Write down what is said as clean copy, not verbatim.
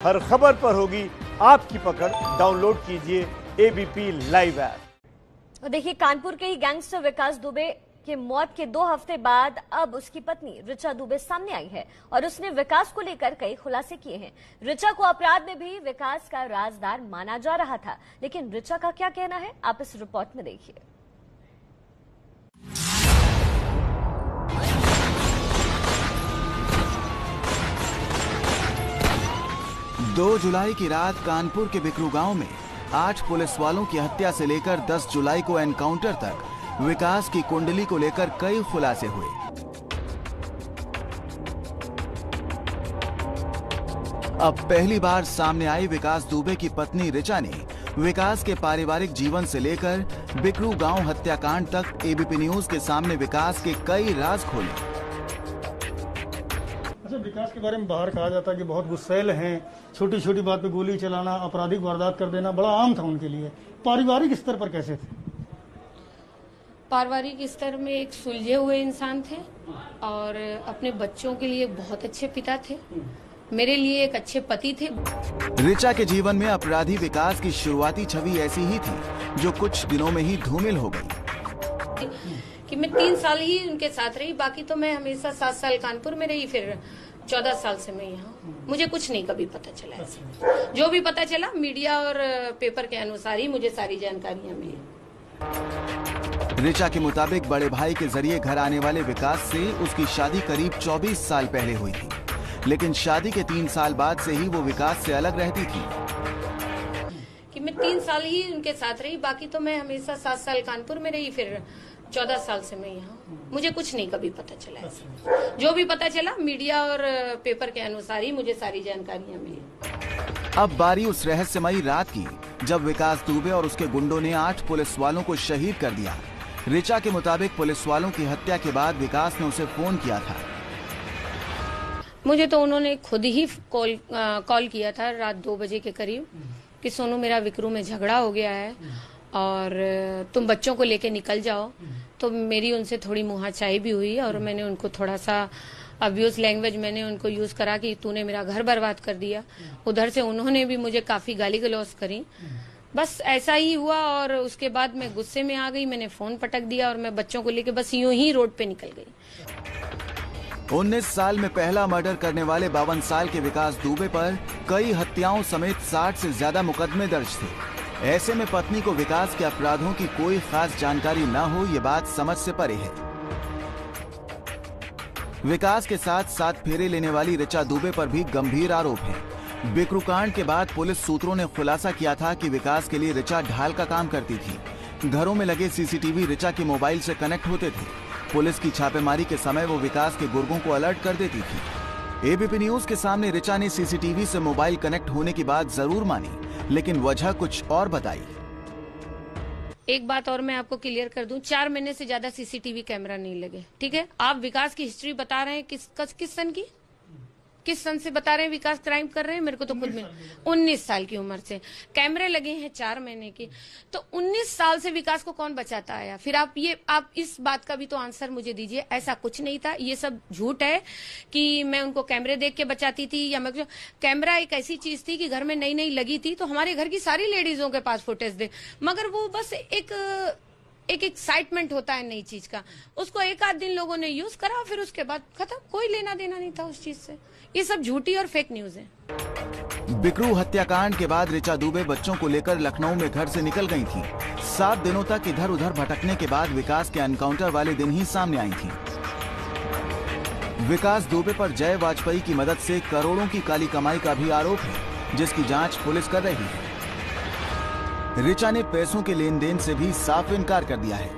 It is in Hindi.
हर खबर पर होगी आपकी पकड़। डाउनलोड कीजिए एबीपी लाइव ऐप। देखिए, कानपुर के ही गैंगस्टर विकास दुबे की मौत के 2 हफ्ते बाद अब उसकी पत्नी ऋचा दुबे सामने आई है और उसने विकास को लेकर कई खुलासे किए हैं। ऋचा को अपराध में भी विकास का राजदार माना जा रहा था, लेकिन ऋचा का क्या कहना है, आप इस रिपोर्ट में देखिए। 2 जुलाई की रात कानपुर के बिकरू गांव में 8 पुलिस वालों की हत्या से लेकर 10 जुलाई को एनकाउंटर तक विकास की कुंडली को लेकर कई खुलासे हुए। अब पहली बार सामने आई विकास दुबे की पत्नी ऋचा ने विकास के पारिवारिक जीवन से लेकर बिकरू गांव हत्याकांड तक एबीपी न्यूज के सामने विकास के कई राज खोले। विकास के बारे में बाहर कहा जाता है कि बहुत गुस्सैल हैं, छोटी छोटी बात पे गोली चलाना, आपराधिक वारदात कर देना बड़ा आम था उनके लिए। पारिवारिक स्तर पर कैसे थे? पारिवारिक स्तर में एक सुलझे हुए इंसान थे और अपने बच्चों के लिए बहुत अच्छे पिता थे, मेरे लिए एक अच्छे पति थे। ऋचा के जीवन में अपराधी विकास की शुरुआती छवि ऐसी ही थी जो कुछ दिनों में ही धूमिल हो गई। कि मैं 3 साल ही उनके साथ रही, बाकी तो मैं हमेशा 7 साल कानपुर में रही, फिर 14 साल से मैं यहाँ। मुझे कुछ नहीं कभी पता चला ऐसे। जो भी पता चला मीडिया और पेपर के अनुसार ही मुझे सारी जानकारियाँ मिली। ऋचा के मुताबिक बड़े भाई के जरिए घर आने वाले विकास से उसकी शादी करीब 24 साल पहले हुई थी, लेकिन शादी के 3 साल बाद से ही वो विकास से अलग रहती थी। कि मैं 3 साल ही उनके साथ रही, बाकी तो मैं हमेशा 7 साल कानपुर में रही, फिर 14 साल से मैं यहाँ। मुझे कुछ नहीं कभी पता चला ऐसे। जो भी पता चला मीडिया और पेपर के अनुसार ही मुझे सारी जानकारियाँ मिली। अब बारी उस रहस्यमयी रात की जब विकास दुबे और उसके गुंडों ने 8 पुलिस वालों को शहीद कर दिया। ऋचा के मुताबिक पुलिस वालों की हत्या के बाद विकास ने उसे फोन किया था। मुझे तो उन्होंने खुद ही कॉल किया था रात 2 बजे के करीब कि सोनू, मेरा विकरू में झगड़ा हो गया है और तुम बच्चों को लेके निकल जाओ। तो मेरी उनसे थोड़ी मुहाचाई भी हुई और मैंने उनको थोड़ा सा अब्यूज लैंग्वेज मैंने उनको यूज करा कि तूने मेरा घर बर्बाद कर दिया। उधर से उन्होंने भी मुझे काफी गाली गलौज करी। बस ऐसा ही हुआ और उसके बाद मैं गुस्से में आ गई, मैंने फोन पटक दिया और मैं बच्चों को लेके बस यूं ही रोड पे निकल गई। 19 साल में पहला मर्डर करने वाले 52 साल के विकास दुबे पर कई हत्याओं समेत 60 से ज्यादा मुकदमे दर्ज थे। ऐसे में पत्नी को विकास के अपराधों की कोई खास जानकारी न हो, ये बात समझ से परे है। विकास के साथ 7 फेरे लेने वाली ऋचा दुबे पर भी गंभीर आरोप है। बिकरू कांड के बाद पुलिस सूत्रों ने खुलासा किया था कि विकास के लिए ऋचा ढाल का काम करती थी। घरों में लगे सीसीटीवी ऋचा के मोबाइल से कनेक्ट होते थे। पुलिस की छापेमारी के समय वो विकास के गुर्गों को अलर्ट कर देती थी। एबीपी न्यूज के सामने ऋचा ने सीसीटीवी से मोबाइल कनेक्ट होने की बात जरूर मानी, लेकिन वजह कुछ और बताई। एक बात और मैं आपको क्लियर कर दूं, 4 महीने से ज्यादा सीसीटीवी कैमरा नहीं लगे। ठीक है, आप विकास की हिस्ट्री बता रहे हैं किस सन की, किस सन से बता रहे हैं विकास क्राइम कर रहे हैं? मेरे को तो खुद में 19 साल की उम्र से कैमरे लगे हैं 4 महीने की, तो 19 साल से विकास को कौन बचाता आया? फिर आप इस बात का भी तो आंसर मुझे दीजिए। ऐसा कुछ नहीं था, ये सब झूठ है कि मैं उनको कैमरे देख के बचाती थी या मैं। कैमरा एक ऐसी चीज थी कि घर में नई नई लगी थी तो हमारे घर की सारी लेडीजों के पास फुटेज थे, मगर वो बस एक एक्साइटमेंट होता है नई चीज का, उसको 1 आध दिन लोगों ने यूज करा, फिर उसके बाद खत्म, कोई लेना देना नहीं था उस चीज से। ये सब झूठी और फेक न्यूज है। बिकरू हत्याकांड के बाद ऋचा दुबे बच्चों को लेकर लखनऊ में घर से निकल गई थी। 7 दिनों तक इधर उधर भटकने के बाद विकास के एनकाउंटर वाले दिन ही सामने आई थी। विकास दुबे पर जय वाजपेयी की मदद से करोड़ों की काली कमाई का भी आरोप है, जिसकी जांच पुलिस कर रही है। ऋचा ने पैसों के लेन देन से भी साफ इनकार कर दिया है।